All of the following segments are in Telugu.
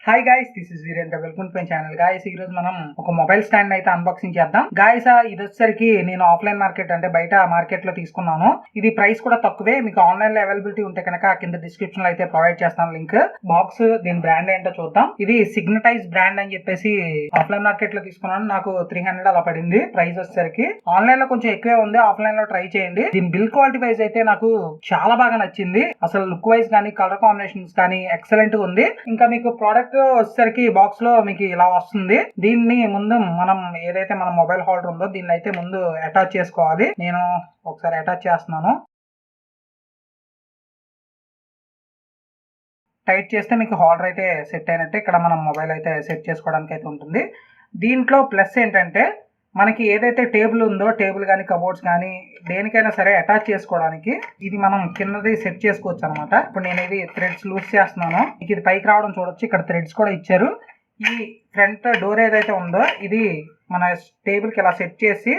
Hi guys, this is Virendra. Welcome to my channel. Guys, ఈ రోజు మనం ఒక మొబైల్ స్టాండ్ అయితే అన్బాక్సింగ్ చేద్దాం. గైస్, ఇది వచ్చేసరికి నేను ఆఫ్లైన్ మార్కెట్ అంటే బయట మార్కెట్ లో తీసుకున్నాను. ఇది ప్రైస్ కూడా తక్కువే. మీకు ఆన్లైన్ లో అవైలబిలిటీ ఉంటే కనుక కింద డిస్క్రిప్షన్ లో అయితే ప్రొవైడ్ చేస్తాను లింక్. బాక్స్ దీని బ్రాండ్ ఏంటో చూద్దాం. ఇది సిగ్నటైజ్ బ్రాండ్ అని చెప్పేసి ఆఫ్లైన్ మార్కెట్ లో తీసుకున్నాను. నాకు 300 అలా పడింది ప్రైస్ వచ్చేసరికి. ఆన్లైన్ లో కొంచెం ఎక్కువే ఉంది, ఆఫ్లైన్ లో ట్రై చేయండి. దీని బిల్ క్వాలిటీ వైజ్ అయితే నాకు చాలా బాగా నచ్చింది. అసలు లుక్ వైజ్ కానీ కలర్ కాంబినేషన్స్ కానీ ఎక్సలెంట్ ఉంది. ఇంకా మీకు ప్రోడక్ట్ వచ్చేసరికి బాక్స్ లో మీకు ఇలా వస్తుంది. దీన్ని ముందు మనం ఏదైతే మన మొబైల్ హోల్డర్ ఉందో దీన్ని అయితే ముందు అటాచ్ చేసుకోవాలి. నేను ఒకసారి అటాచ్ చేస్తున్నాను. టైట్ చేస్తే మీకు హోల్డర్ అయితే సెట్ అయినట్టే. ఇక్కడ మనం మొబైల్ అయితే సెట్ చేసుకోవడానికి అయితే ఉంటుంది. దీంట్లో ప్లస్ ఏంటంటే మనకి ఏదైతే టేబుల్ ఉందో, టేబుల్ కానీ కబోర్డ్స్ కానీ దేనికైనా సరే అటాచ్ చేసుకోవడానికి ఇది మనం కిందది సెట్ చేసుకోవచ్చు అనమాట. ఇప్పుడు నేను ఇది థ్రెడ్స్ లూజ్ చేస్తున్నాను. ఇది పైకి రావడం చూడొచ్చు. ఇక్కడ థ్రెడ్స్ కూడా ఇచ్చారు. ఈ ఫ్రంట్ డోర్ ఏదైతే ఉందో ఇది మన టేబుల్ కి ఇలా సెట్ చేసి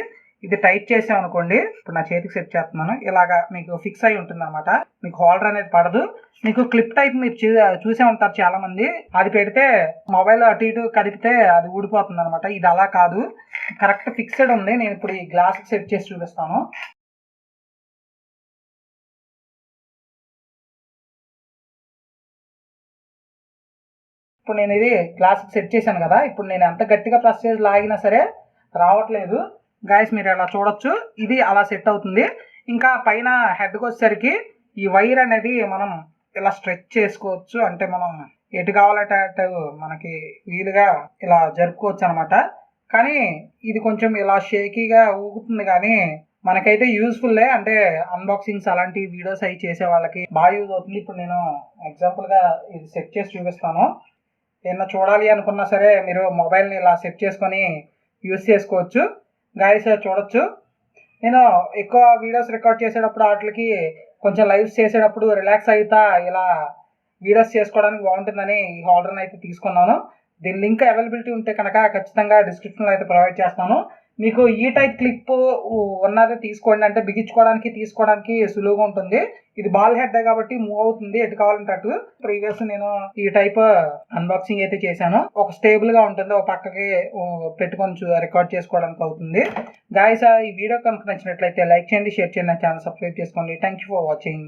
ఇది టైట్ చేసాం అనుకోండి. ఇప్పుడు నా చేతికి సెట్ చేస్తున్నాను. ఇలాగా మీకు ఫిక్స్ అయి ఉంటుంది అనమాట. మీకు హోల్డర్ అనేది పడదు. మీకు క్లిప్ టైప్ మీరు చూసే ఉంటారు చాలా మంది. అది పెడితే మొబైల్ అటు ఇటు కదిపితే అది ఊడిపోతుంది అనమాట. ఇది అలా కాదు, కరెక్ట్ ఫిక్స్డ్ ఉంది. నేను ఇప్పుడు ఈ గ్లాస్ సెట్ చేసి చూపిస్తాను. ఇప్పుడు నేను ఇది గ్లాస్ సెట్ చేశాను కదా. ఇప్పుడు నేను ఎంత గట్టిగా ప్రెస్ చేసి లాగినా సరే రావట్లేదు. గాయస్, మీరు అలా చూడొచ్చు. ఇది అలా సెట్ అవుతుంది. ఇంకా పైన హెడ్కి వచ్చేసరికి ఈ వైర్ అనేది మనం ఇలా స్ట్రెచ్ చేసుకోవచ్చు. అంటే మనం ఎటు కావాలంటే అటు మనకి వీలుగా ఇలా జరుపుకోవచ్చు అనమాట. కానీ ఇది కొంచెం ఇలా షేకీగా ఊగుతుంది, కానీ మనకైతే యూస్ఫుల్లే. అంటే అన్బాక్సింగ్స్ అలాంటి వీడియోస్ అవి చేసే వాళ్ళకి బాగా యూజ్ అవుతుంది. ఇప్పుడు నేను ఎగ్జాంపుల్గా ఇది సెట్ చేసి చూపిస్తాను. ఏమన్నా చూడాలి అనుకున్నా సరే మీరు మొబైల్ని ఇలా సెట్ చేసుకొని యూజ్ చేసుకోవచ్చు. గాయస్, చూడొచ్చు. నేను ఎక్కువ వీడియోస్ రికార్డ్ చేసేటప్పుడు వాటికి కొంచెం లైవ్స్ చేసేటప్పుడు రిలాక్స్ అవుతా ఇలా వీడియోస్ చేసుకోవడానికి బాగుంటుందని ఈ హోల్డర్ని అయితే తీసుకున్నాను. దీని లింక్ అవైలబిలిటీ ఉంటే కనుక ఖచ్చితంగా డిస్క్రిప్షన్లో అయితే ప్రొవైడ్ చేస్తాను. మీకు ఈ టైప్ క్లిప్ ఉన్నది తీసుకోండి. అంటే తీసుకోవడానికి సులువుగా ఉంటుంది. ఇది బాల్ హెడ్ కాబట్టి మూవ్ అవుతుంది ఎటు కావాలంటే అటు. ప్రీవియస్ నేను ఈ టైప్ అన్బాక్సింగ్ అయితే చేశాను. ఒక స్టేబుల్ గా ఉంటుంది, ఒక పక్కకి పెట్టుకొని రికార్డ్ చేసుకోవడానికి అవుతుంది. గాయస్, ఈ వీడియో కనుక నచ్చినట్లయితే లైక్ చేయండి, షేర్ చేయండి, నా ఛానల్ సబ్స్క్రైబ్ చేసుకోండి. Thank you for watching.